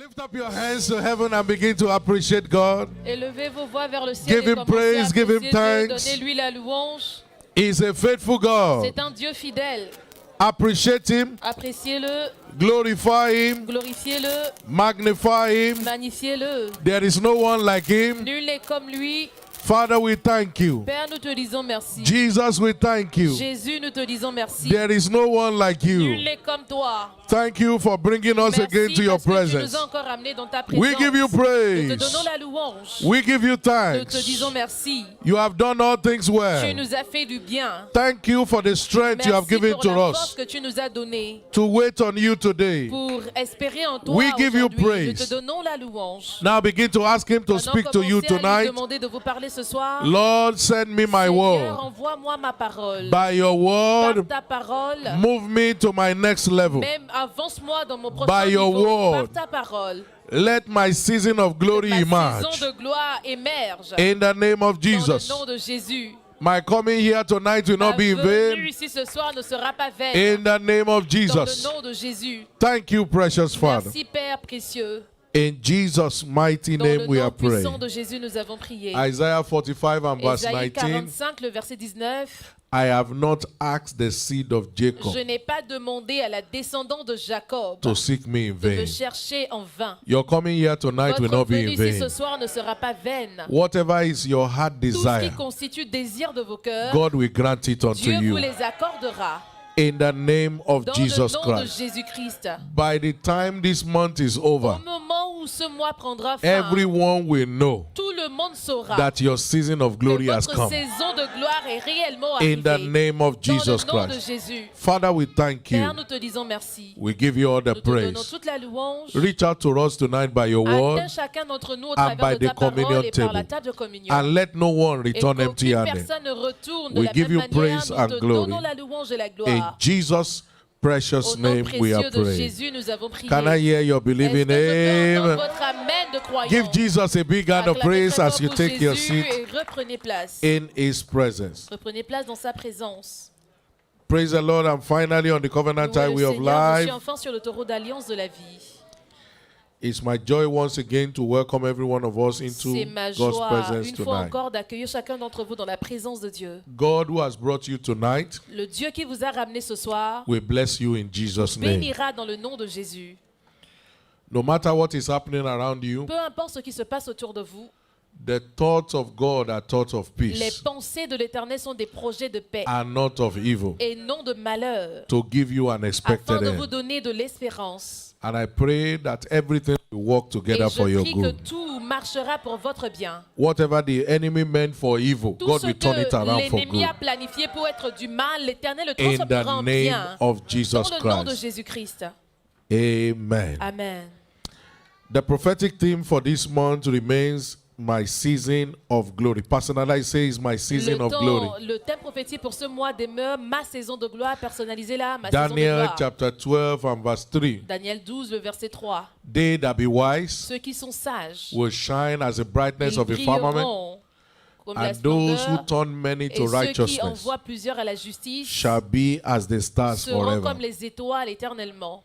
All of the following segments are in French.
Lift up your hands to heaven and begin to appreciate God. Élevez vos voix vers le ciel Give et him commencez praise, à give him apprécier Dieu. thanks. Donnez-lui la louange. He's a faithful God. C'est un Dieu fidèle. Appreciate him, Appréciez-le, glorify him, glorifiez-le, magnify him. magnifiez-le. There is no one like him. Nul n'est comme lui. Father, we thank you. Père, nous te disons merci. Jesus, we thank you. Jésus, nous te disons merci. There is no one like Nul you. n'est comme toi. Thank you for bringing us again Merci to your parce que tu nous presence. as encore amenés dans ta présence. We give you Nous te praise. donnons la louange. We give you Nous te thanks. disons merci. You have done all things Tu well. nous as fait du bien. Thank you for the strength you have Merci given pour to la force us que tu nous as donnée to wait on you today. pour espérer en toi We give you aujourd'hui. praise. Nous te donnons la louange. Now begin to ask him to Maintenant, speak to you commencez à lui tonight. demander de vous parler ce soir. Lord, send me my Seigneur, word. envoie-moi ma parole. By your Par word, ta parole, move me to my next level. même avance-moi dans mon prochain By your niveau. word, Par ta parole, let my season of glory ma emerge. saison de gloire émerge. In the name of Dans Jesus. le nom de Jésus. My coming here tonight will Ma not be in venue vain. ici ce soir ne sera pas vaine. In the name of Dans le Jesus. nom de Jésus. Thank you, precious Father. Merci Père précieux. In Jesus' mighty Dans name le we nom are praying. puissant de Jésus, nous avons prié. Isaiah 45 and verse Ésaïe 19. 45, le verset 19. I have not asked the seed of Jacob Je n'ai pas demandé à la descendante de Jacob to seek me in de me vain. chercher en vain. Your coming here tonight will Votre not be venue in ici ce vain. soir ne sera pas vaine. Whatever is your heart Tout ce desire, qui constitue désir de vos cœurs, God will grant it unto Dieu vous you. les accordera. In the name of Dans Jesus le nom de Christ. Jésus-Christ. By the time this month is Au over, moment où ce mois prendra fin, everyone will know tout le monde saura that your season of glory que has votre come. saison de gloire est réellement In the arrivée. name of Dans Jesus le nom de Christ. Jésus. Father, we thank you. Père, nous te disons merci. We give you all the Nous te donnons praise. toute la louange. Reach out to us tonight by your word Atteins chacun d'entre nous au and travers by de the ta parole communion et par la table. table de communion. and let no one Et return qu'aucune empty-handed. personne ne retourne de We la give même you manière. praise Nous and te glory. donnons la louange et la In gloire. Jesus' precious Au nom name we are précieux de praying. Jésus, nous avons prié. Can I hear your Est-ce believing que je peux entendre name? votre amen de croyant? Give Jesus a big hand of Acclamez praise très as fort you pour take your Jésus seat et reprenez place. in His presence. Reprenez place dans sa présence. Praise the Lord. I'm finally on the covenant Louez le highway of Seigneur, je suis life. enfin sur le taureau d'alliance de la vie. It's my joy once again to welcome every one of us into C'est ma God's joie, presence une fois tonight. encore, d'accueillir chacun d'entre vous dans la présence de Dieu. God who has brought you tonight, Le Dieu qui vous a ramené ce soir we bless you in Jesus' name. bénira dans le nom de Jésus. No matter what is happening around you, Peu importe ce qui se passe autour de vous, the thoughts of God are thoughts of les peace pensées de l'Éternel sont des projets de paix and not of evil, et non de malheur, to give you an afin expected de vous end. donner de l'espérance. And I pray that everything will work Et together for je your prie que good. tout marchera pour votre bien. Whatever the enemy meant for evil, Tout God ce will turn it que around for l'ennemi good. a planifié pour être du mal, l'Éternel le In transformera the en name bien. of Dans Jesus le nom de Christ. Jésus-Christ. Amen. Amen. The prophetic theme for this month remains my season of glory. Personally, I say it's my season of glory. Le thème prophétique pour ce mois demeure ma saison de gloire. Personnalisez-la, ma saison de Daniel gloire. chapter 12 and verse 3. Daniel 12, le verset 3. They that be wise Ceux qui sont sages, will shine as the brightness ils of a firmament, brilleront comme la and those who splendeur, turn many et to ceux qui righteousness envoient plusieurs à la justice shall be as the stars seront forever. comme les étoiles éternellement.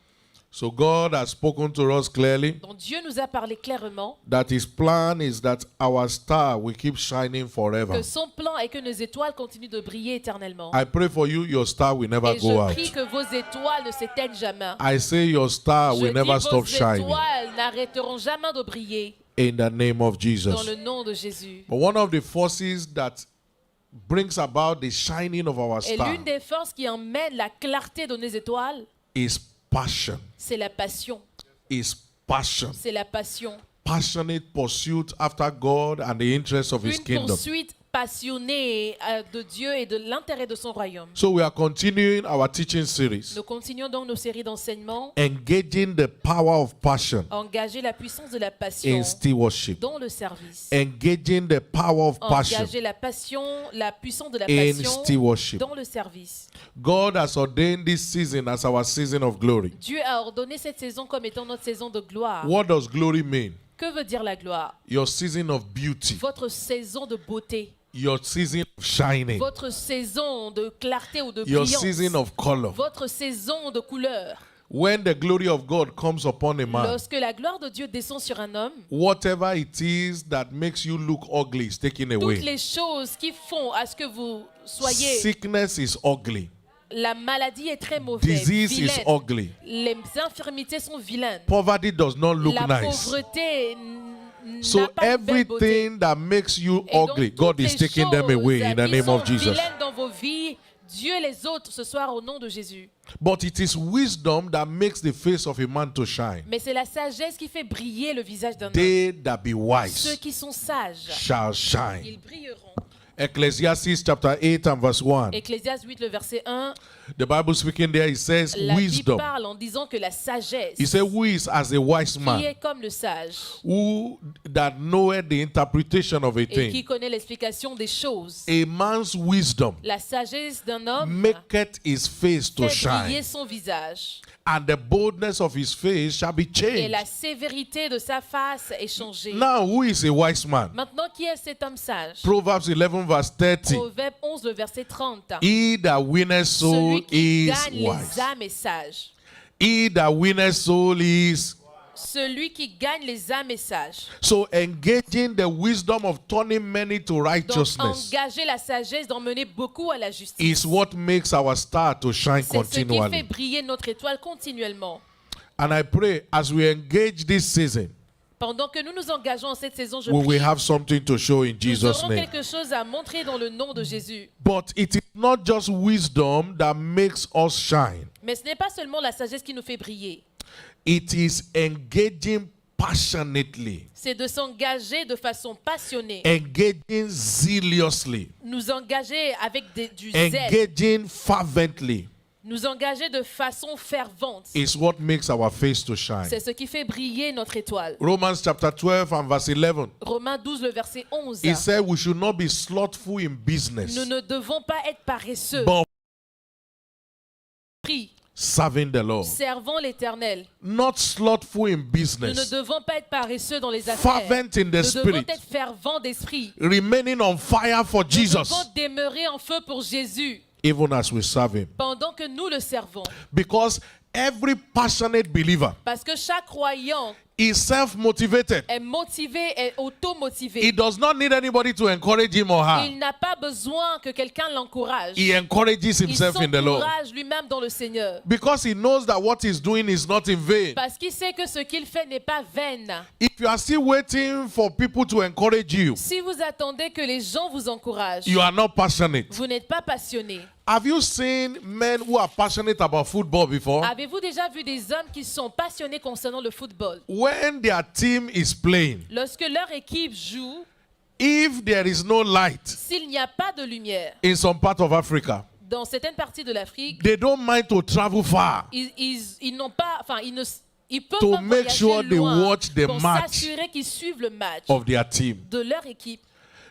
So God has spoken to us clearly Donc Dieu nous a parlé clairement that His plan is that our star will keep shining forever. que son plan est que nos étoiles continuent de briller éternellement. I pray for you, your star will never Et go je out. prie que vos étoiles ne s'éteignent jamais. I say your star Je will dis never vos stop shining étoiles n'arrêteront jamais de briller in the name of dans Jesus. le nom de Jésus. But one of the forces that brings about the shining of our Et star l'une des forces qui emmène la clarté de nos étoiles, is passion. c'est la passion. Is passion. C'est la passion. Passionate pursuit after God and the interests of His Une kingdom. poursuite passionnée de Dieu et de l'intérêt de son royaume. So we are continuing our teaching series, Nous continuons donc nos séries d'enseignements, engaging the power of passion engager la puissance de la passion in stewardship. dans le service. Engaging the power of passion Engager la passion, la puissance de la in passion stewardship. dans le service. God has ordained this season as our season of glory. Dieu a ordonné cette saison comme étant notre saison de gloire. What does glory mean? Que veut dire la gloire? Your season of beauty, Votre saison de beauté, your season of shining, votre saison de clarté ou de your brillance, season of color. votre saison de couleur. When the glory of God comes upon a man, Lorsque la gloire de Dieu descend sur un homme, whatever it is that makes you look ugly is taken toutes away. les choses qui font à ce que vous soyez... Sickness is ugly. La maladie est très mauvaise, Disease is vilaine. ugly. Les infirmités sont vilaines. Poverty does not look La nice. pauvreté So n'a pas de belle beauté. everything that makes you Et donc, ugly, toutes God is les taking them choses away in the qui name sont of Jesus. vilaines dans vos vies, Dieu les ôte ce soir au nom de Jésus. But it is wisdom that makes the face of a man to shine. Mais c'est la sagesse qui fait briller le visage d'un homme. They that be Ceux wise qui sont sages, shall shine. ils brilleront. Ecclesiastes chapter 8 and verse 1. Ecclésiaste 8, le verset 1, The Bible speaking there, it says la Bible wisdom. parle en disant que la sagesse, He said, who is as a wise qui man, est comme le sage, who that knoweth the interpretation of a et qui thing. connaît l'explication des choses. A man's wisdom La sagesse d'un homme maketh his face to fait briller shine, son visage, and the boldness of his face shall be et la changed. sévérité de sa face est changée. Now, who is a wise man? Maintenant, qui est cet homme sage? Proverbs 11 verse 30. Proverbe 11, le verset 30. He that winneth soul Celui qui is gagne les wise. âmes est sage. He that winneth soul is. Celui qui gagne les âmes est sage. So engaging the wisdom of turning many to Donc, righteousness engager la sagesse d'emmener beaucoup à la justice. is what makes our star to shine C'est ce qui fait continually. briller notre étoile continuellement. And I pray as we engage this season, Pendant que nous nous engageons en cette saison, je we prie, will have something to show in nous Jesus' aurons name. quelque chose à montrer dans le nom de Jésus. But it is not just wisdom that makes us shine. Mais ce n'est pas seulement la sagesse qui nous fait briller. It is engaging passionately, C'est de s'engager de façon passionnée. engaging zealously, Nous engager avec du zèle. engaging fervently Nous engager de façon fervente. is what makes our face to shine. C'est ce qui fait briller notre étoile. Romans chapter 12 and verse 11. Romains 12, le verset 11. He said we should not be slothful in business, Nous ne devons pas être paresseux. but Prie, serving the Lord. servons l'Éternel. Not slothful in Nous ne business, devons pas être paresseux dans les affaires. fervent in the Nous devons spirit, être fervents d'esprit. remaining on fire for Nous Jesus, devons demeurer en feu pour Jésus even as we serve Him. pendant que nous le servons. Because every passionate believer Parce que chaque croyant is self-motivated. est motivé, est auto-motivé. He does not need anybody to encourage him or her. Il n'a pas besoin que quelqu'un l'encourage. He encourages Il himself in the Lord. s'encourage lui-même dans le Seigneur. Because he knows that what he's doing is not in vain. Parce qu'il sait que ce qu'il fait n'est pas vain. If you are still waiting for people to encourage you, Si vous attendez que les gens vous encouragent, you are not passionate. vous n'êtes pas passionné. Have you seen men who are passionate about football before? Avez-vous déjà vu des hommes qui sont passionnés concernant le football? When their team is playing, Lorsque leur équipe joue, if there is no light s'il n'y a pas de lumière in some part of Africa, dans certaines parties de l'Afrique, they don't mind to travel far ils n'ont pas, enfin, ils peuvent to même make voyager sure they loin watch the pour match s'assurer qu'ils suivent le match of their team. de leur équipe.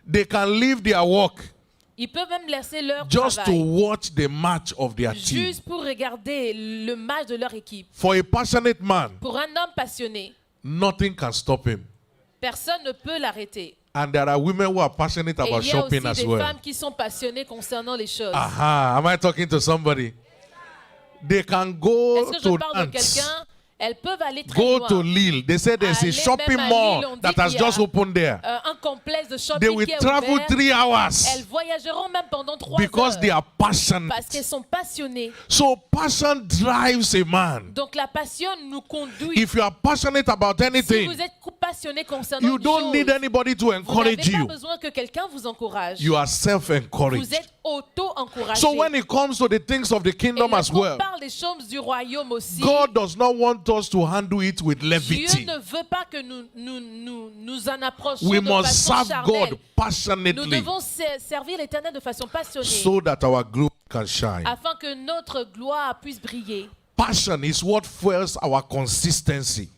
They can leave their work Ils peuvent même laisser leur just to travail watch the match of their team. juste pour regarder le match de leur équipe. For a passionate man, Pour un homme passionné, nothing can stop him. personne ne peut l'arrêter. And there are women who are passionate Et about il y a aussi shopping as des well. femmes qui sont passionnées concernant les choses. Aha, am I talking to somebody? They can go Est-ce que je to parle de Nantes, quelqu'un? Elles peuvent aller très go loin. to Lille. They say there's a Aller shopping même à mall Lille, on dit that has qu'il y a just opened there. Un complexe de They shopping will qui est travel ouvert. 3 hours Elles voyageront même pendant 3 because heures they are passionate. parce qu'elles sont passionnées. So passion drives a man. Donc la passion nous conduit. If you are passionate about Si anything, vous êtes passionné concernant you une don't chose, need anybody to vous encourage n'avez pas you. besoin que quelqu'un vous encourage. You are Vous self-encouraged. êtes auto-encouragé. So when it comes to the things of the Et kingdom as lorsqu'on well, parle des choses du royaume aussi, God does not want us to handle it with Dieu levity. ne veut pas que nous en approchions We de must façon serve charnelle. God Nous passionately devons servir l'Éternel de façon passionnée so that our glory can shine. afin que notre gloire puisse briller. Passion is what fuels our consistency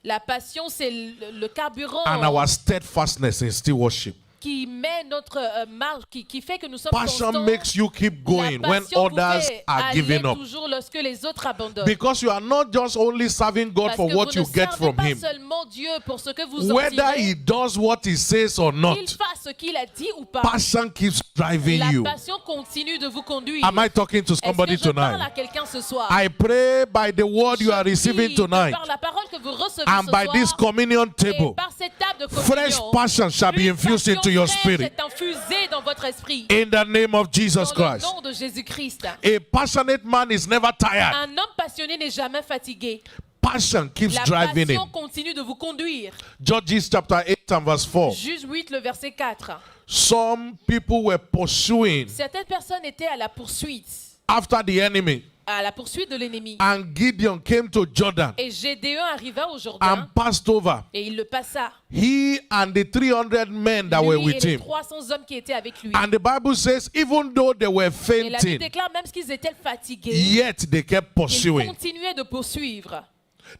La passion, c'est le carburant and our steadfastness in still worship. qui met notre marge, qui fait que nous sommes Passion constants. makes you keep going La when passion vous others fait are aller giving up. toujours lorsque les autres abandonnent. Because you are not just only serving God Parce for que what vous you ne get servez from pas Him. seulement Dieu pour ce que vous en Whether tirez, He does what He says or qu'il not, fasse ce qu'il a dit ou pas. passion keeps driving La you. passion continue de vous conduire. Am I talking to Est-ce que somebody je parle à tonight? quelqu'un ce soir? I pray by the word you are receiving prie tonight par la parole que vous recevez and ce by soir, this communion et table, par cette table de fresh communion, passion shall be une infused passion into your fraîche spirit est infusée dans votre esprit. in the name of Jesus Dans le Christ. nom de Jésus-Christ. A passionate man is never tired. Un homme passionné n'est jamais fatigué. Passion keeps La driving passion him. continue de vous conduire. Judges chapter 8 and verse 4. Juge 8, le verset 4. Some people were pursuing Certaines personnes étaient à la poursuite after the enemy, de l'ennemi. and Gideon came to Jordan Et Gédéon arriva au Jourdain and passed over. et il le passa. He and the 300 men that were Lui et with les him. 300 hommes qui étaient avec lui. And the Bible says, even though they were Et la Bible fainting, déclare même qu'ils étaient fatigués, yet they kept ils pursuing. continuaient de poursuivre.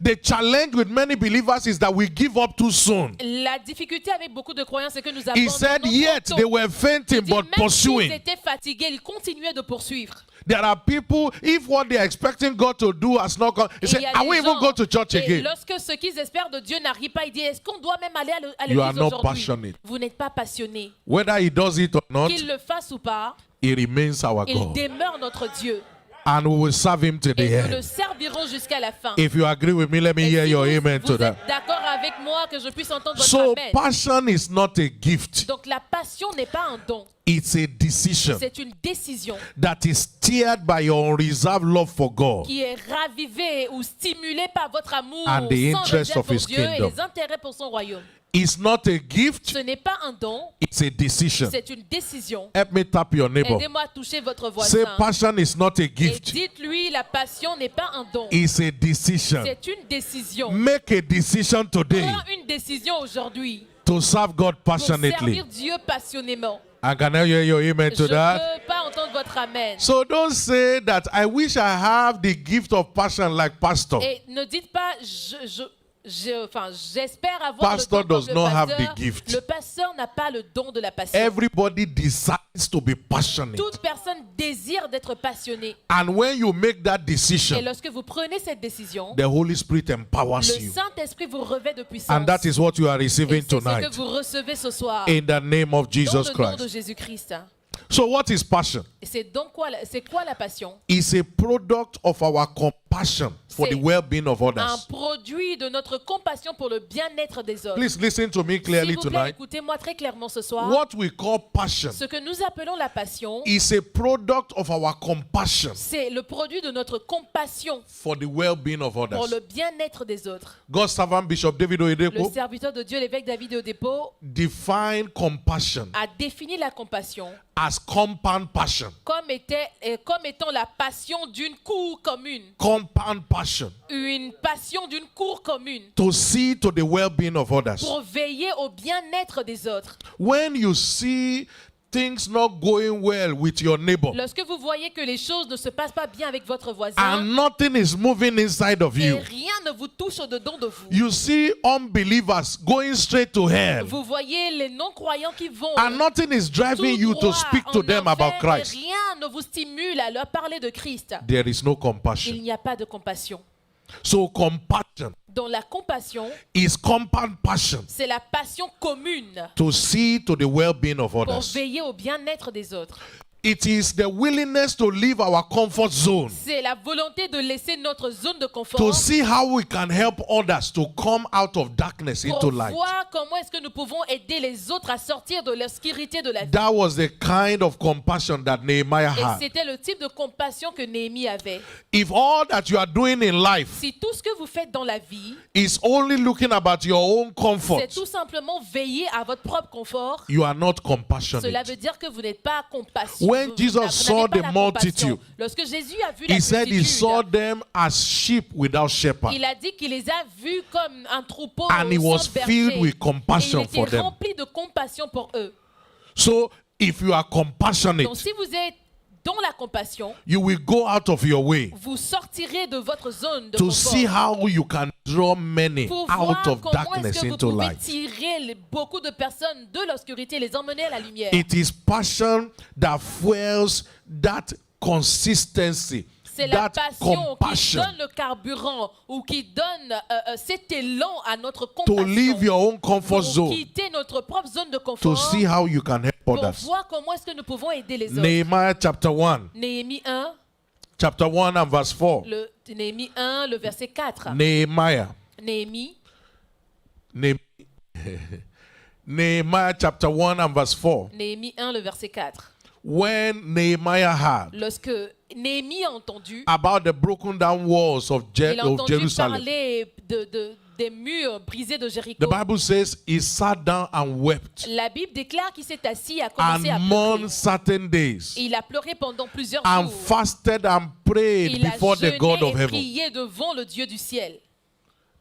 The challenge with many believers is that we give up too soon. La difficulté avec beaucoup de croyants, c'est que nous He abandonnons said, trop yet tôt. they were fainting Il dit, but même s'ils pursuing. étaient fatigués, ils continuaient de poursuivre. There are people, if what they are expecting God to do has not come, they Et say, il y a I des won't even gens, go to church et again. lorsque ce qu'ils espèrent de Dieu n'arrive pas, ils disent, est-ce qu'on doit même aller à You are l'église not aujourd'hui? passionate. Vous n'êtes pas passionné. Whether he does it or not, Qu'il le fasse ou pas, he remains our il God. demeure notre Dieu. And we will serve him to the Et nous le end. servirons jusqu'à la fin. If you agree with me, let me Et hear si your vous, amen vous to êtes that. d'accord avec moi, que je puisse entendre votre So, amen. passion is not a gift, Donc la passion n'est pas un don, it's a decision c'est une décision that is steered by your unreserved love for God qui est ravivée ou stimulée par votre amour and the sans interest réserve of pour his Dieu et kingdom. les intérêts pour son royaume. It's not a gift, Ce n'est pas un don, it's a decision. c'est une décision. Help me tap your neighbor. Aidez-moi à toucher votre Say, voisin. passion is not a Et gift, dites-lui, la passion n'est pas un don, it's a decision. c'est une décision. Make a decision today Prends une décision aujourd'hui to serve God pour passionately. servir Dieu passionnément. And can I hear your amen Je to ne that? peux pas entendre votre amen. So don't say that I wish I have the gift of passion like pastor. Et ne dites pas, j'espère avoir Pastor le don does comme not le have pasteur. the gift. Le pasteur n'a pas le don de la passion. Everybody decides to be passionate. Toute personne désire d'être passionnée. And when you make that Et decision, lorsque vous prenez cette décision, the Holy Spirit empowers le you. Saint-Esprit vous revêt de puissance. And that is what you are Et receiving c'est ce que tonight. vous recevez ce soir. In the name of Dans Jesus le nom de Christ. Jésus-Christ. So what is passion? Et c'est donc quoi, c'est quoi la passion? It's a product of our compassion for the C'est well-being of Un others. produit de notre compassion pour le bien-être des autres. Please listen to me S'il clearly vous plaît, tonight. écoutez-moi très clairement ce soir. What we call passion Ce que nous appelons la passion, is a product of our compassion c'est le produit de notre compassion for the well-being of pour others. le bien-être des autres. God's servant Bishop David Le Oyedepo serviteur de Dieu, l'évêque David Oyedepo, defined compassion a défini la compassion as compound passion. comme étant la passion d'une cour commune. Compound passion. Une passion d'une cour commune To see to the well-being of others. pour veiller au bien-être des autres. When you see things not going well with your neighbor Lorsque vous voyez que les choses ne se passent pas bien avec votre voisin and nothing is moving inside of et you, rien ne vous touche au-dedans de vous, you see unbelievers going straight to hell vous voyez les non-croyants qui vont and nothing is driving tout you to droit speak to en them enfer about Christ. et rien ne vous stimule à leur parler de Christ. There is no Il compassion. n'y a pas de compassion. So compassion Dans la compassion, is compound passion c'est la passion commune to see to the well-being of pour others. veiller au bien-être des autres. It is the willingness to leave our comfort zone C'est la volonté de laisser notre zone de confort to see how we can help others to come out of darkness into pour light. voir comment est-ce que nous pouvons aider les autres à sortir de l'obscurité de la vie. That was the kind of compassion that Nehemiah Et had. c'était le type de compassion que Néhémie avait. If all that you are doing in life Si tout ce que vous faites dans la vie, is only looking about your own c'est comfort, tout simplement veiller à votre propre confort, you are not cela compassionate. veut dire que vous n'êtes pas compassionneux. When Jesus saw the multitude, Lorsque Jésus a vu la He said he saw multitude, them as sheep without shepherd. il a dit qu'il les a vus comme un troupeau And he was sans berger. filled with Et compassion il for était them. rempli de compassion pour eux. So if you are compassionate, Donc si vous êtes dans la compassion, you will go out of your way vous sortirez de votre zone de to confort see how you can draw many pour out voir of comment darkness est-ce que vous into pouvez light. tirer beaucoup de personnes de l'obscurité et les emmener à la lumière. It is passion that fuels that consistency, C'est la that passion qui compassion donne le carburant ou qui donne cet élan à notre to leave compassion your own comfort pour zone quitter notre propre zone de to confort see how you can help pour others. voir comment est-ce que nous pouvons aider les autres. Nehemiah chapter 1, Néhémie 1, chapter 1 and verse 4. Néhémie 1, le verset 4. Nehemiah. Néhémie, Nehemiah chapter 1 and verse 4. Néhémie 1, le verset 4. When Nehemiah heard Lorsque Néhémie a entendu, about the broken down walls of, il a entendu Jerusalem, parler des murs brisés de Jéricho. the Bible says he sat down and wept La Bible déclare qu'il s'est assis et a commencé à and pleurer. mourned certain days Il a pleuré pendant plusieurs and jours. fasted and prayed Il a before the God jeûné of et heaven. prié devant le Dieu du ciel.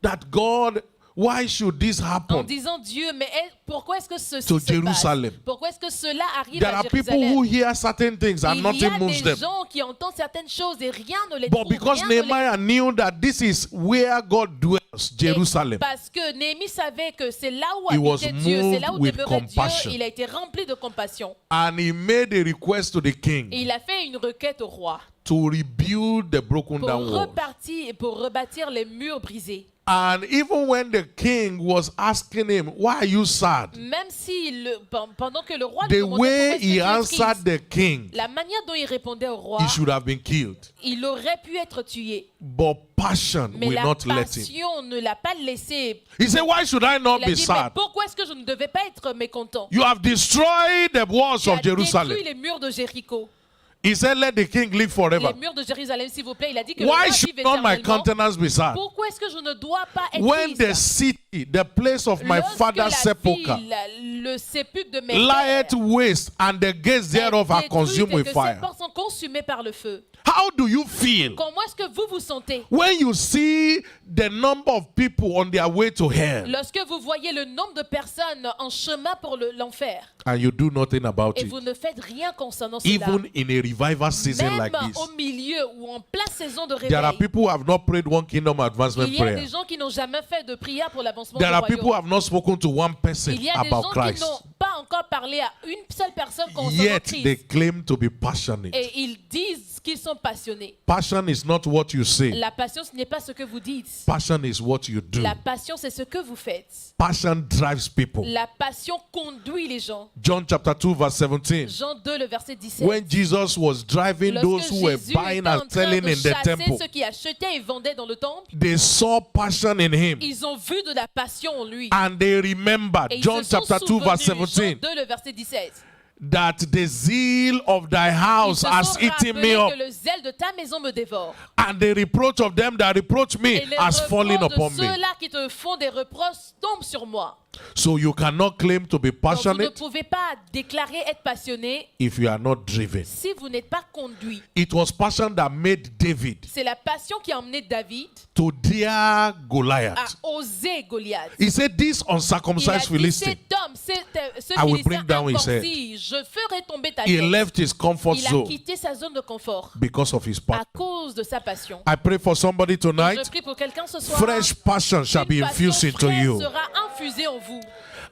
That God, why should this En happen? disant Dieu, mais pourquoi est-ce que ceci To se passe? Jerusalem. Pourquoi est-ce que cela arrive There à are people Jérusalem? who hear certain things and Il y nothing a moves des them. gens qui entendent certaines choses et rien ne les But trouve. because Rien ne les- Nehemiah knew that this is where God dwells, Jerusalem, Parce que Néhémie savait que c'est là où He was habitait Dieu, c'est là où moved with demeurait compassion. Dieu. Il a été rempli de compassion. and he made a request to the Et king il a fait une requête au roi to rebuild the broken pour down walls. repartir et pour rebâtir les murs brisés. And even when the king was asking him, why are you sad? Même si pendant que le roi lui The demandait way pourquoi est-ce que he tu es answered triste, the king, la manière dont il répondait au roi, he should have been killed. il aurait pu être tué. But passion Mais will la not let him. passion ne l'a pas laissé. He said, why should I not Il a be dit, mais sad? pourquoi est-ce que je ne devais pas être mécontent? You have destroyed the walls Tu as of Jerusalem. détruit les murs de Jéricho. He said, let the king live forever. Les murs de Jérusalem, s'il vous plaît. Il a dit que le Why roi should vive not my éternellement. countenance be sad? Pourquoi est-ce que je ne dois pas être When the triste? city, the place of my Lorsque father's la sepulchre, ville, le sépulcre de mes lieth pères waste and the gates thereof are est détruite consumed et with que ses fire. portes sont consumées par le feu. How do you feel Comment est-ce que vous vous sentez when you see the number of people on their way to hell lorsque vous voyez le nombre de personnes en chemin pour l'enfer and you do nothing about et it? vous ne faites rien concernant cela? Even in a revival season Même like this, au milieu ou en pleine saison de there are réveil, people who have not prayed one kingdom advancement il y a prayer. des gens qui n'ont jamais fait de prière pour l'avancement There du are people who royaume. have not spoken to one person Il y a des about gens qui Christ. n'ont pas encore parlé à une seule personne concernant Yet they Christ. claim to be passionate. Et ils disent qu'ils sont passionnés. Passion is not what you say. La passion, ce n'est pas ce que vous dites. Passion is what you do. La passion, c'est ce que vous faites. Passion drives people. La passion conduit les gens. John chapter 2 verse 17. Jean 2, le verset 17. When Jesus was driving those Lorsque who were Jésus buying était en and train selling de in the chasser temple, ceux qui achetaient et vendaient dans le temple, they saw passion in him ils ont vu de la passion en lui. and they remembered, Et ils John se sont chapter 2 verse souvenus, Jean 17, 2, le verset 17. that the zeal of thy Ils house se has sont eaten me rappelés up, que le zèle de ta maison me dévore. and the reproach of them that reproach me Et les has fallen reproches upon de me. ceux-là qui te font des reproches tombent sur moi. So you cannot claim to be Donc vous ne passionate pouvez pas déclarer être passionné if you are not driven. si vous n'êtes pas conduit. It was passion that made David C'est la passion qui a emmené David to dare à Goliath. oser Goliath. He said, this Il a uncircumcised dit, Philistine, cet homme, ce I will Philistin bring down his head. incirconcis, je ferai tomber ta he tête. left his comfort Il a zone quitté sa zone de confort because of his passion. à cause de sa passion. I pray for somebody Je tonight. prie pour quelqu'un ce soir. Fresh passion shall be Une passion infused into fraîche you. sera infusée en vous.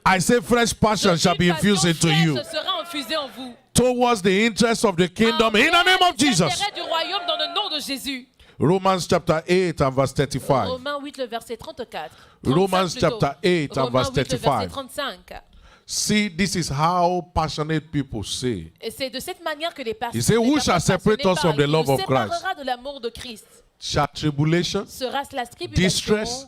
I say fresh passion shall be Une infused passion into fraîche you sera infusée en vous. towards the interest of the kingdom in the name of Les Jesus. intérêts du royaume dans le nom de Jésus. Romans chapter 8 and verse 35. Romains 8, le verset 34. Romans 35 chapter 8 and Romains verse 8, le verset 35. 35. See, this is how passionate people say. Et c'est de cette manière que les personnes He said, who shall separate us from the love of Christ? séparera de l'amour de Christ. Shall tribulation, Sera-ce la tribulation, distress,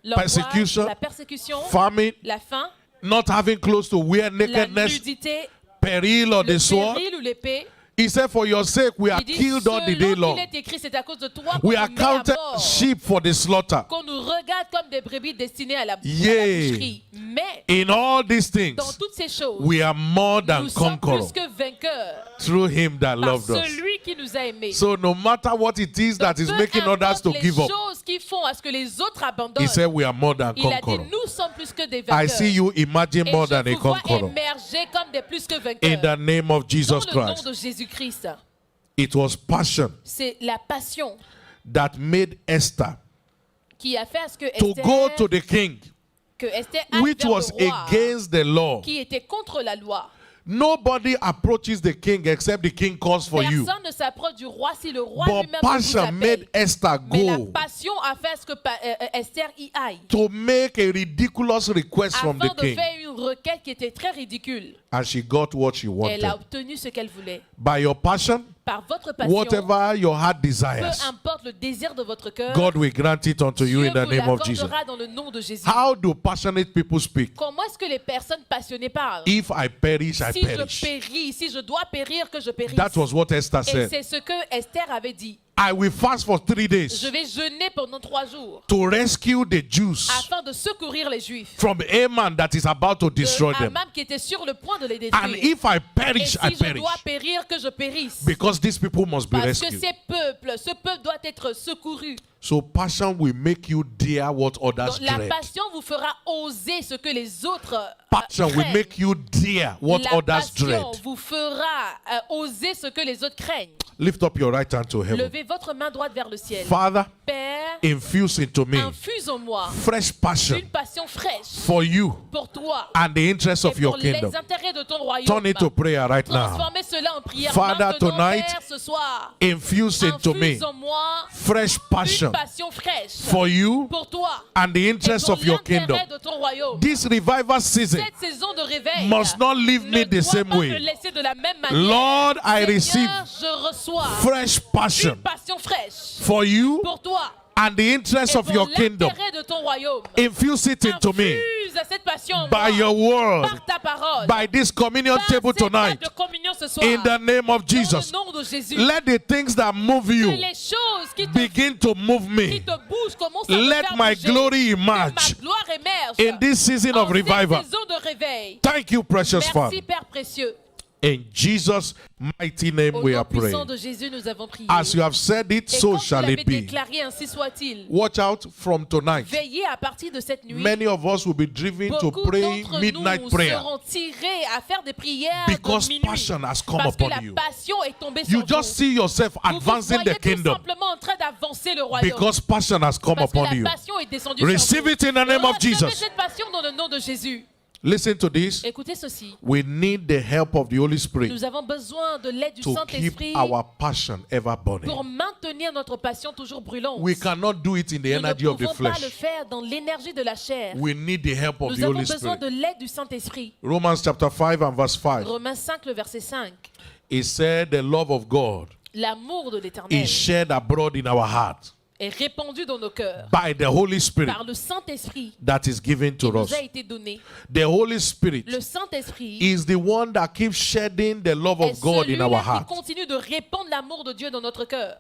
l'angoisse, persecution, la persécution, famine, la faim, not having clothes to wear, la nakedness, nudité, peril or le the sword? péril ou l'épée? He said, for your sake we are Il dit, killed all the day selon long. qu'il est écrit, c'est à cause de toi qu'on We nous are met à counted mort, sheep for the slaughter. qu'on nous regarde comme des brebis destinées à la Yea. boucherie. Mais In all these things, dans toutes ces choses, we are more than nous sommes conquerors plus que vainqueurs through him that par loved us. celui qui nous a aimés. So no matter what it is that is Peu making others to importe give les up, choses qui font à ce que les autres abandonnent, he said we are more than il a dit conquerors. nous sommes plus que des I vainqueurs. see you imagine Et more je than a vous vois conqueror. émerger comme des plus que In vainqueurs. the name of Dans Jesus le nom Christ. de Jésus-Christ. It was passion C'est la passion that made Esther qui a fait à ce que to go to Esther, the king que Esther aille which vers was le roi, against the law. qui était contre la loi. Nobody approaches the king except the king calls for you. Personne ne s'approche du roi si le roi But lui-même vous passion appelle. made Esther Mais la go passion a fait à ce que Esther y aille, to make a ridiculous request from afin the de king. faire une requête qui était très ridicule. And she got what she Elle wanted. a obtenu ce qu'elle voulait. By your passion, Par votre passion, whatever your heart peu desires, importe le désir de votre cœur, God will grant it unto you Dieu in the vous name of Jesus. l'accordera dans le nom de Jésus. How do passionate people speak? Comment est-ce que les personnes passionnées parlent? If I perish, I Si je perish. péris, si je dois périr, que je périsse. That was what Esther Et said. c'est ce que Esther avait dit. I will fast for 3 Je days vais jeûner pendant 3 jours to rescue the Jews afin de secourir les Juifs. from Haman that is about to destroy them. Amman qui était sur le point de les And détruire. if I Et perish, I si je perish. dois périr, que je périsse. Because these people must be Parce que rescued. ce peuple doit être secouru. So passion will make you dare what others Donc, la dread. passion vous fera oser ce que les autres Passion will craignent. make you dare what La others dread. passion vous fera oser ce que les autres craignent. Lift up your right hand to heaven. Levez votre main droite vers le ciel. Father, Père, infuse into me infuse en moi fresh passion une passion fraîche for you pour toi and the interests et of your pour kingdom. les intérêts de ton royaume. Turn it to prayer right now. Transformez cela en prière. Father, Maintenant, tonight, Père, ce soir, Infuse into me infuse en moi fresh passion une passion fraîche for you pour toi and the et interests pour of your kingdom. l'intérêt de ton royaume. This revival season Cette saison de réveil must not leave me ne the doit same pas me way. laisser de la même manière. Lord, I Seigneur, receive je reçois fresh passion une passion fraîche for you pour toi and the interests et of pour your kingdom. l'intérêt de ton royaume. Infuse it into me Infuse cette passion en by moi, your word, par ta parole, by this communion par table cette table tonight, de communion ce soir, in the name of dans Jesus. le nom de Jésus. Let the things that move Que you les choses qui te, begin to move qui me. te bougent commencent à me Let faire my bouger. glory Que ma emerge gloire émerge in this season en of revival. cette saison de réveil. Thank you, precious Father. Merci Père précieux. In Jesus' mighty name Au we nom are puissant praying. de Jésus, nous avons prié. As you have said it, Et so comme vous shall l'avez it be. déclaré, ainsi soit-il. Watch out from tonight. Veillez à partir de cette nuit. Many of us will be driven to Beaucoup pray d'entre midnight nous prayer seront tirés à faire des prières because de minuit. passion has come Parce que upon la you. passion est tombée You sur just vous. see yourself Vous vous advancing voyez the tout kingdom simplement en train d'avancer le royaume. because passion has come Parce que upon la you. passion est descendue Receive sur vous. it in the name of Recevez Jesus. cette passion dans le nom de Jésus. Listen to this. Écoutez ceci. We need the help of the Holy Spirit Nous avons besoin de l'aide du to keep Saint-Esprit our passion ever pour burning. maintenir notre passion toujours brûlante. We cannot do it in the Nous ne energy of the pouvons pas le flesh. faire dans l'énergie de la chair. We need the help of Nous the avons Holy besoin Spirit. de l'aide du Saint-Esprit. Romans chapter 5 and verse 5. Romains 5, le verset 5. It said the love of God L'amour de l'Éternel is shed abroad in our heart est répandu dans nos cœurs by the Holy Spirit par le Saint-Esprit that is given qui to nous us. a été donné. The Holy Spirit Le Saint-Esprit is the one that keeps shedding the love est of God in our celui-là qui heart. continue de répandre l'amour de Dieu dans notre cœur.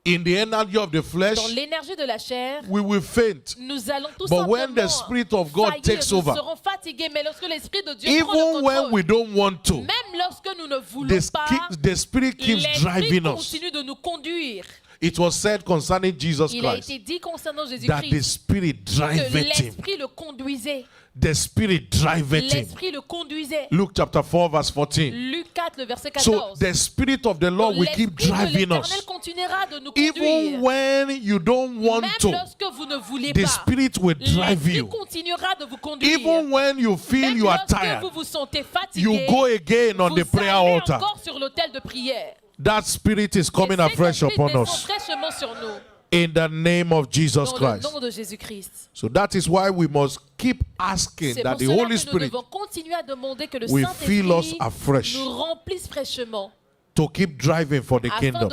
In the energy of the flesh, Dans l'énergie de la chair, we will faint. nous allons tout But when simplement the Spirit of God faillir, takes nous over, serons fatigués, mais lorsque l'Esprit de Dieu prend le even when contrôle, we don't want to, même lorsque nous ne voulons the, pas, the Spirit keeps l'Esprit driving us. continue de nous conduire. It was said concerning Jesus Il a Christ été dit concernant that the Jésus-Christ Spirit que driveth him. l'Esprit le conduisait. The Spirit driveth him. L'Esprit le conduisait. Luke chapter 4 verse 14. Luc 4, le verset 14. So the Spirit of the Lord will keep L'Esprit de driving l'Éternel us. continuera de nous Even conduire. when you don't want Même to, lorsque vous ne voulez the pas, Spirit will drive l'Esprit you. continuera de vous conduire. Even when you feel Même you are lorsque tired, vous vous sentez fatigué, you go again on vous the prayer allez altar. encore sur l'autel de prière. That Spirit is Et coming cet afresh esprit upon descend us fraîchement sur nous. in the name of Jesus Dans le Christ. nom de Jésus-Christ. So that is why we must keep asking C'est that pour the cela Holy que nous Spirit devons continuer à demander que le will fill us Saint-Esprit afresh nous remplisse fraîchement to keep driving for the afin kingdom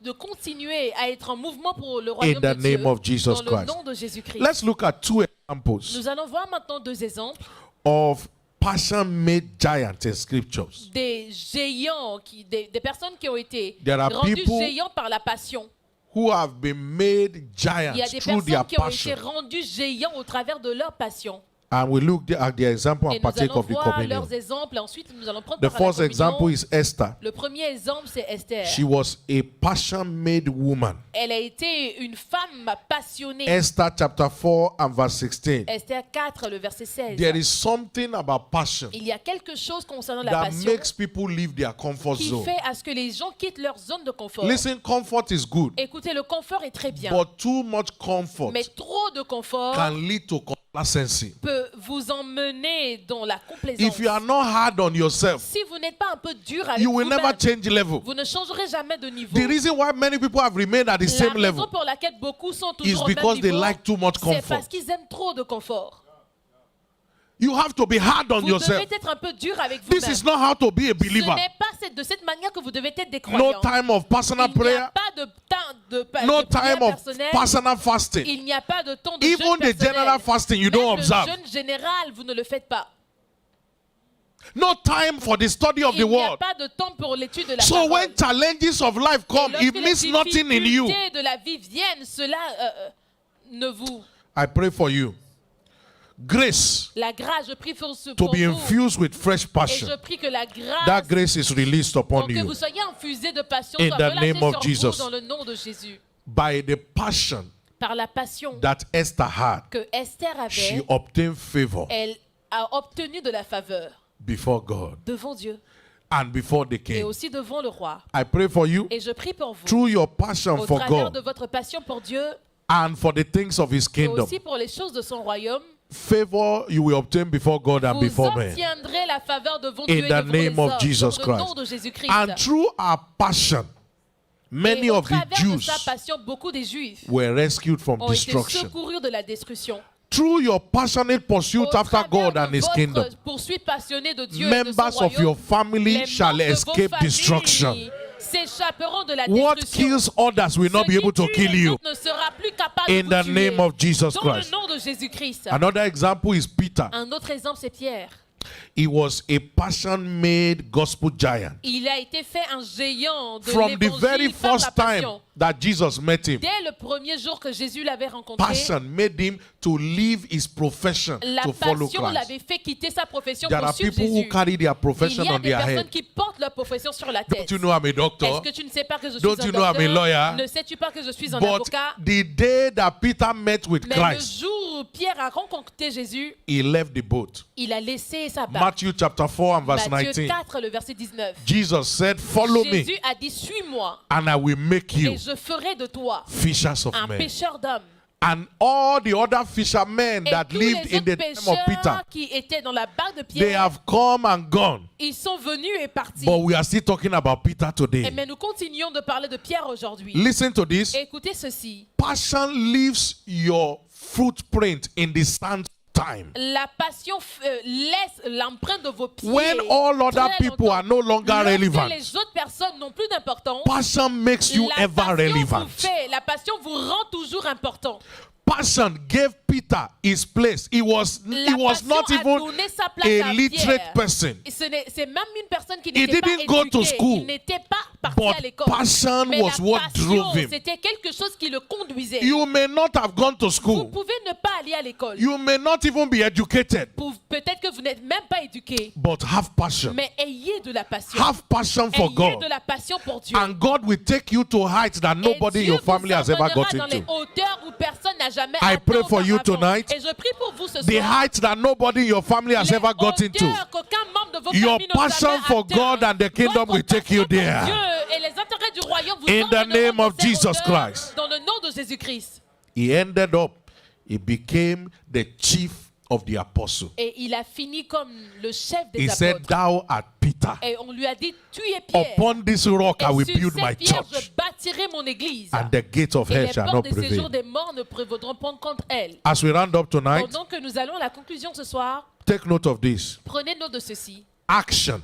de continuer à être en mouvement pour le in royaume the de Dieu name of Jesus dans le Christ. nom de Jésus-Christ. Let's look at two examples Nous allons voir maintenant deux exemples of passion-made giants in scriptures. des géants, des personnes qui ont été There are rendues people géants par la passion. Who have been made Il y a giants des through their personnes qui ont été passion. rendues géants au travers de leur passion. And we look at the example Et and nous partake allons of the voir communion. leurs exemples et ensuite nous allons prendre The part à la first example communion. is Esther. Le premier exemple, c'est Esther. She was a passion-made woman. Elle a été une femme passionnée. Esther chapter 4 and verse 16. Esther 4, le verset 16. There is something about passion Il y a quelque chose concernant la that passion makes people leave their comfort qui zone. fait à ce que les gens quittent leur zone de confort. Listen, comfort is good, Écoutez, le confort est très bien, but too much comfort mais trop de confort can lead to complacency. peut de vous emmener dans la complaisance. If you are not hard on yourself, Si vous n'êtes pas un peu dur avec you will never vous-même, change level. vous ne changerez jamais de niveau. The reason why many people have remained at the La same raison level pour laquelle beaucoup sont is toujours au même because they niveau, like too much c'est comfort. parce qu'ils aiment trop de confort. You have to be hard on Vous yourself. devez être un peu dur avec This vous-même. is not how to be a Ce believer. n'est pas de cette manière que vous devez être des No croyants. time of personal Il n'y a prayer, pas de temps de no prière time of personnelle. personal fasting. Il n'y a pas de temps de Even jeûne the general personnel. fasting, you Même don't le observe. jeûne général, vous ne le faites pas. No time for the study of the Il n'y a word. pas de temps pour l'étude de la So parole. when challenges of life Et come, lorsque it les means nothing in you. difficultés de la vie viennent, cela ne vous... I pray for you. Grace La grâce, je prie pour to be vous. infused with fresh Et passion. je prie que la That grâce, grace is released upon pour que you vous soyez infusés de passion, In soit the relâchée name of sur Jesus. vous dans le nom de Jésus. by the passion Par la passion that Esther had. que Esther She avait, obtained favor elle a obtenu de la faveur before God devant Dieu and before the et king. aussi devant le roi. I pray for you Et je prie pour vous, through your passion au for travers de God votre passion pour Dieu and for the things of his et kingdom. aussi pour les choses de son royaume, Favor you will obtain before God and vous before men. obtiendrez la faveur devant In Dieu et the devant les name of hommes, Jesus dans le nom Christ. de Jésus-Christ. And through our passion, many Et au of the travers de Jews sa passion, beaucoup des Juifs were rescued from ont été destruction. secourus de la destruction. Through your passionate pursuit Au after travers God de and his votre kingdom, poursuite passionnée de Dieu et de son members of royaume, your family les shall membres de vos escape familles destruction. s'échapperont de la What destruction. kills others will not Ce be qui able to tue kill les you. autres ne sera plus capable In de the vous tuer. name of Jesus Dans Christ. le nom de Jésus-Christ. Another example is Peter. Un autre exemple, c'est Pierre. He was a passion-made gospel giant. Il a été fait un géant de From the very l'évangile par la first time passion. that Jesus met him, Dès le premier jour que Jésus l'avait rencontré, passion made him to leave his profession la to follow passion Christ. l'avait fait quitter sa profession There pour are suivre people who Jésus. carry their Il profession y a on des their personnes head. qui portent leur profession sur la tête. Don't you know I'm a doctor? Est-ce que tu ne sais pas que je suis Don't un you know I'm a docteur? lawyer? Ne sais-tu pas que je suis un But avocat? the day that Peter met with Mais le Christ, jour où Pierre a rencontré Jésus, he left the boat. il a laissé sa barque. Matthew chapter 4 and verse Matthieu 19. 4, le verset 19. Jesus said, follow me Jésus a dit, suis-moi and I will make you et je ferai de toi fishers of un men. pêcheur d'hommes. And all the other fishermen Et that tous lived les in the autres time of Peter, pêcheurs qui étaient dans la barque de they Pierre, have come and gone. ils sont venus et partis. But we are still talking about Peter Et today. mais nous continuons de parler de Pierre aujourd'hui. Listen to this. Écoutez ceci. Passion leaves your footprint in the sand time. La passion laisse l'empreinte de vos pieds. When all other très people are longtemps. no longer Lorsque relevant, les autres personnes n'ont plus d'importance, passion makes you la ever passion relevant. la passion vous rend toujours important. Passion gave Peter his place. He was La not passion a even donné sa place a à literate Pierre. person. Et c'est même une personne qui He n'était pas didn't go to éduquée. school. Il n'était pas parti But à l'école. passion Mais was la what passion, drove him. c'était quelque chose qui le conduisait. You may not have gone to Vous school. pouvez ne pas aller à l'école. You may not even be educated. Peut-être que vous n'êtes même pas éduqué. But have passion. Mais ayez de la passion. Have passion for Ayez God. de la passion pour Dieu. And God will take you to heights that nobody in your family has ever got dans les into. hauteurs où personne n'a jamais I atteint pray for you auparavant. tonight. Et je prie pour vous ce The soir. heights that nobody in your family has Les ever got into. hauteurs qu'aucun membre de vos Your familles n'a passion jamais for atteint. God and the kingdom Votre will take you passion pour there. Dieu et les intérêts du royaume vous In the emmèneront name dans of ces Jesus hauteurs, Christ. dans le nom de Jésus-Christ. He ended up, he became the chief of the apostle. Et il a fini comme le chef des He said, apôtres. thou art Peter. Et on lui a dit, tu es Pierre. Upon this rock I Et will sur build my cette pierre, je church, bâtirai mon église. and the gates of Et hell les shall not portes des séjours prevail. des morts ne prévaudront pas contre elle. As we round up tonight, Pendant que nous allons à la conclusion ce soir, take note of this. prenez note de ceci. Action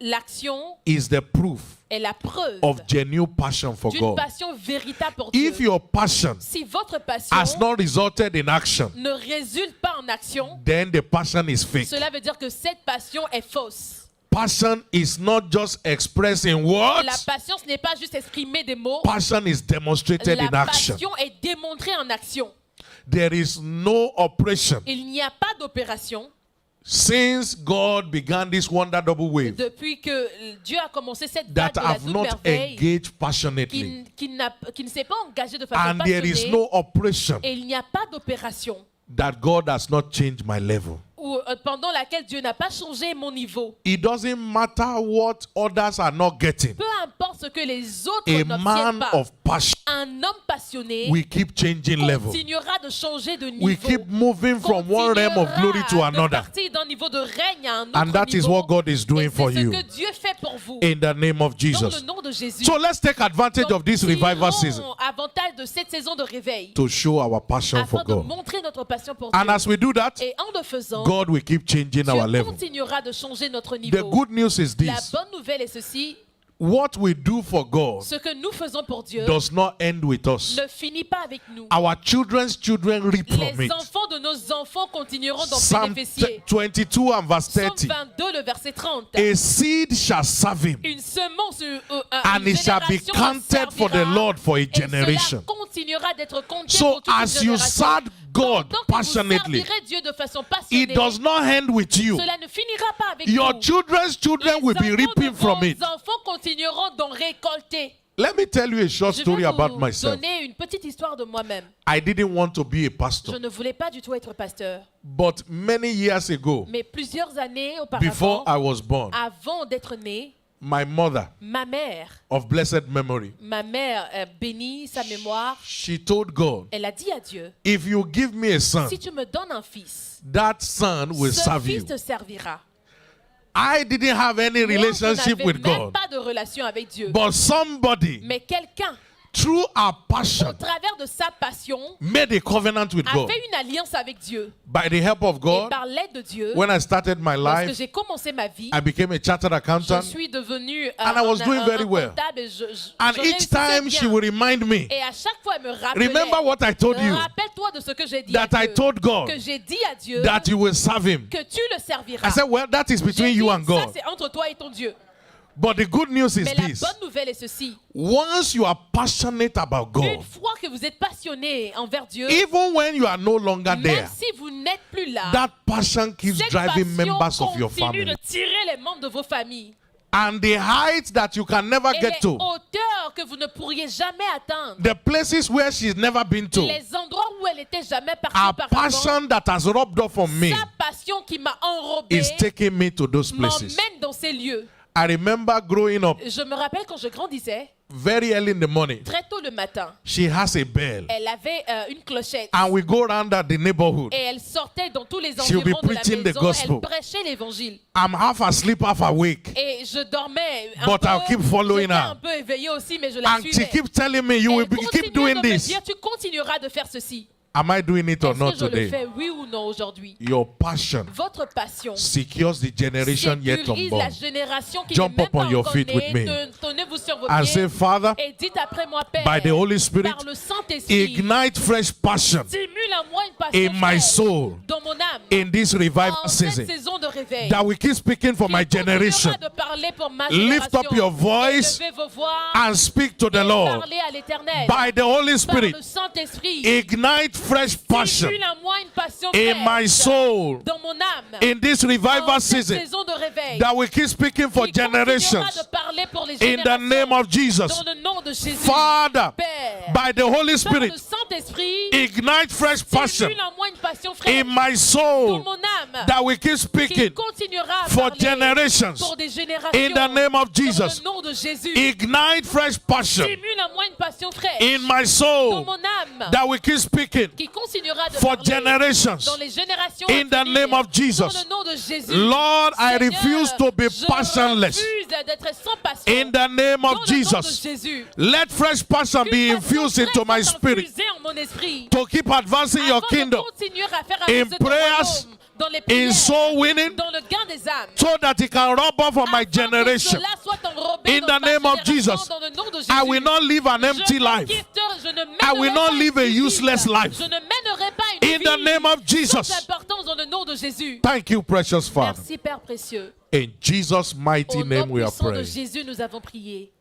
L'action is the proof est la preuve of genuine passion for d'une God. passion véritable pour Dieu. If your passion Si votre passion has not resulted in action, ne résulte pas en action, then the passion is fake. cela veut dire que cette passion est fausse. Passion is not just expressed in La words, passion, ce n'est pas juste exprimer des mots. passion is demonstrated La in action. passion est démontrée en action. There is no operation. Il n'y a pas d'opération. Since God began this wonder double wave Depuis que Dieu a commencé cette vague that de la have double not merveille, engaged passionately, qui ne s'est pas engagé de façon and there is passionnée, no operation et il n'y a pas d'opération that God has not changed my level. où pendant laquelle Dieu n'a pas changé mon niveau. It doesn't matter what others are not getting. Peu importe ce que les autres A n'obtiennent man pas. of passion Un homme passionné will keep changing level. continuera de changer de niveau. We keep moving from one realm of glory to Continuera de another. partir d'un niveau de règne à un autre And that is niveau. what God is Et doing c'est for ce you. que Dieu fait pour vous. In the name of Dans Jesus. le nom de Jésus. So let's take advantage Donc, of this revival tirons season avantage de cette saison de réveil to show our passion for afin de God. montrer notre passion pour And Dieu. as we do that, Et en le faisant, God will keep changing our Dieu level. continuera de changer notre The niveau. good news is La this. bonne nouvelle est ceci, What we do for God ce que nous faisons pour Dieu does not end with us. ne finit pas avec nous. Our children's children reap from Les it. enfants de nos enfants continueront d'en Psalm bénéficier. 22 and verse Psalm 30. 22, le verset 30. A seed shall serve him, Une semence, and une it shall be génération counted for the servira, Lord for a et cela generation. continuera d'être compté So pour toute une as you génération. serve God Pendant que vous passionately, servirez Dieu de façon passionnée, it does not end with you. cela ne finira pas avec Your vous. children's children will be Les reaping enfants from de it. vos enfants continueront d'en récolter. Let me tell you a short Je story vais about vous myself. donner une petite histoire de moi-même. I didn't want to be a Je pastor, ne voulais pas du tout être pasteur. but many years ago, Mais plusieurs années before auparavant, I was born, avant d'être né, my mother ma mère of blessed memory, bénit sa mémoire, she told God, elle a dit à Dieu, if you give me a son, si tu me donnes un fils, that son will ce serve you. fils te servira. I didn't have any Moi, je relationship n'avais with même God, pas de relation avec Dieu. but somebody, Mais quelqu'un, through our au passion, travers de sa passion, made a covenant with a God. fait une alliance avec Dieu. By the help of Et God, par l'aide de Dieu, when I started my lorsque life, j'ai commencé ma vie, I became a chartered je accountant. suis devenu And I was doing very well. comptable et And je each réussissais time bien. she would remind me, Et à chaque fois, elle me rappelait, remember what I told you, rappelle-toi de ce que j'ai dit à that I Dieu, told God que j'ai dit à Dieu that you will serve him. que tu le serviras. I said, well, that is J'ai between dit, you and ça God. c'est entre toi et ton Dieu. But the good news is Mais la this. bonne nouvelle est ceci. Once you are passionate about God, Une fois que vous êtes passionné envers Dieu, even when you are no longer même there, si vous n'êtes plus là, that passion keeps cette driving passion members of your continue family. de tirer les membres de vos familles. And the heights that you can never Et get les to, hauteurs que vous ne pourriez jamais atteindre, the places where she's never been to, les endroits où elle était jamais partie a auparavant, passion that has rubbed off on me sa passion qui m'a enrobé is taking me to those places. m'emmène dans ces lieux. I remember growing up Je me rappelle quand je grandissais, very early in the morning, très tôt le matin, she has a bell. elle avait une clochette. And we go around the neighborhood. Et elle sortait dans tous les She'll be environs de la preaching the maison, gospel. elle prêchait l'évangile. I'm half asleep, half awake. Et je dormais un But peu, I'll keep following j'étais her. un peu éveillée aussi, mais je la And she suivais. keeps telling me, you Et will elle keep continuait doing de me this. dire, tu continueras de faire ceci. Am I doing it or Est-ce not que je le today? fais, oui ou non, aujourd'hui? Your passion Votre passion secures the generation yet sécurise la unborn. génération qui Jump n'est même up on pas your encore feet née. with me. Tenez-vous sur vos And pieds say, Father, et dites après moi, Père, by the Holy Spirit, par le Saint-Esprit, ignite fresh passion stimule en moi une passion in my fraîche soul dans mon âme in this revival en cette season saison de réveil. that we keep speaking for my Qui continuera generation. de parler pour ma Lift génération. up your voice Élevez vos voix and speak to the et Lord. parlez à l'Éternel. By the Holy Par Spirit, le Saint-Esprit, ignite fresh passion stimule en moi une passion in fraîche my soul dans mon âme. in this revival En cette season saison de réveil, that we keep speaking for qui continuera generations de parler pour les in the générations name of Jesus. dans le nom de Jésus. Father, Père, by the Holy par Spirit, le Saint-Esprit, ignite fresh passion stimule en moi une passion fraîche in my dans soul mon âme that we keep qui speaking continuera à for parler generations pour des générations in the name of dans Jesus. le nom de Jésus. Ignite fresh passion Stimule en moi une passion fraîche in my dans soul mon âme that we keep speaking qui continuera de for parler generations dans les générations in the à venir, name of Jesus. dans le nom de Jésus. Lord, I Seigneur, refuse to be je passionless refuse d'être sans passion in the name dans of le nom de Jesus. Jésus. Let fresh passion be Qu'une passion infused into my fraîche soit spirit infusée en mon esprit to keep advancing your afin de kingdom continuer à faire in avancer ton prayers, royaume, dans les in prières, soul winning, dans le gain des âmes. so that it can rub off on my Afin que generation. cela soit enrobé In dans the ma name of génération, Jesus, dans le nom de Jésus. I will not live an empty Je ne life. quitte- je ne I will mènerai not pas live a une vie useless vide. life. Je ne mènerai pas une In vie the name of sans Jesus. importance dans le nom de Jésus. Thank you, precious Father. Merci Père précieux. In Jesus' mighty Au name nom we are puissant de praying. Jésus, nous avons prié.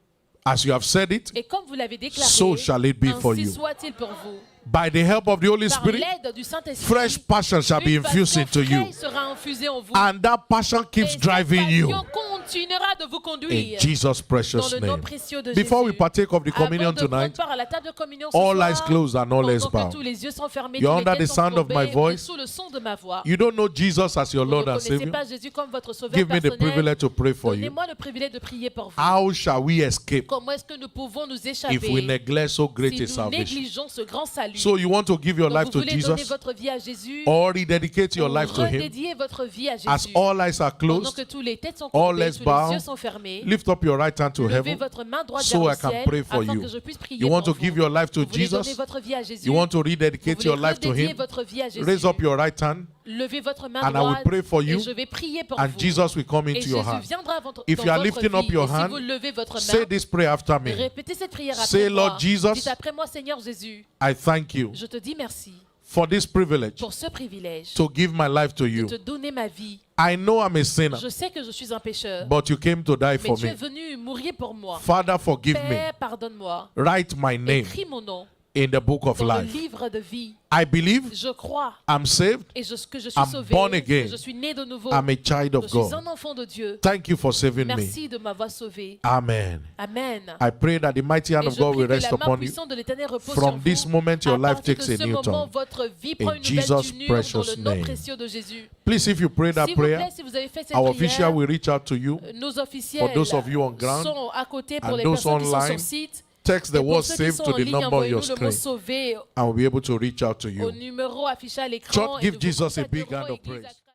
As you have said it, Et comme vous l'avez déclaré, so shall it be for ainsi you. soit-il pour vous. By the help of the Holy Par Spirit, l'aide du Saint-Esprit, fresh passion shall be une infused passion into you. fraîche sera infusée en vous. And that passion keeps Et driving cette you passion continuera de vous In conduire Jesus' dans precious le nom name. précieux de Before we Jésus. partake of the communion Avant de prendre tonight, part à la table de communion ce all soir, eyes closed and all heads pendant que bowed. tous les yeux sont fermés, You're tous les under têtes the sont sound of my courbées, voice. et sous le son de ma voix. You don't know Jesus as your Vous Lord ne and connaissez Savior? pas Jésus comme votre sauveur Give me the personnel. privilege to pray for you. Donnez-moi le privilège de prier pour vous. How shall we escape Comment est-ce que nous pouvons nous if échapper we neglect so great si a nous salvation? négligeons ce grand salut? So you want to give your Donc life vous to voulez donner Jesus votre vie à Jésus, or rededicate your ou life to Him? redédier votre vie à As Jésus. all eyes are Pendant closed, que tous les têtes sont all courbées, let's tous bow. les yeux sont fermés, lift up your right hand to levez heaven votre main droite so vers I le can ciel pray for afin you. que je puisse prier You want pour to give vous. your life to Vous voulez donner Jesus? votre vie à Jésus. You want to Vous rededicate voulez your life to redédier Him? votre vie à Jésus. Raise up your right hand Levez votre main and I will droite pray for you, et je vais prier pour and vous. Jesus will come Et into your Jésus heart. viendra If dans you are votre lifting vie. up your Et si hand, vous levez votre say main, this prayer after me. répétez cette prière après Say, moi. Lord Jesus, Dites après moi, Seigneur Jésus, I thank you je te dis merci for this privilege pour ce privilège to give my life to de you. te donner ma vie. I know I'm a sinner, Je sais que je suis un pécheur, but you came to die mais for tu es me. venu mourir pour moi. Father, forgive me. Père, pardonne-moi. Write my name Écris mon nom in the book of dans le life. livre de vie. I believe Je crois I'm saved. et que je suis I'm sauvé, born again. que je suis né de nouveau. I'm a child Je of suis un God. enfant de Dieu. Thank you for saving me. Merci de m'avoir sauvé. Amen. Amen. I pray that the mighty hand Et of je God prie will que rest la main upon you. puissante de l'Éternel repose From sur this vous. moment, your À life partir takes de a ce new moment, turn. votre vie In prend une nouvelle Jesus' tournure dans precious le nom name. précieux de Jésus. Please, if you pray that S'il vous plaît, prayer, si vous avez fait cette our official prière, will reach out to you. nos officiels For those of you on ground sont à côté pour and les those personnes qui sont online, sur site. Text the Et pour word ceux qui save sont to en the ligne, number on envoyez-nous your le mot screen sauvé and we'll be able to reach out to au you. numéro affiché à l'écran. Church, et give nous vous Jesus a big contacterons, hand of Église praise.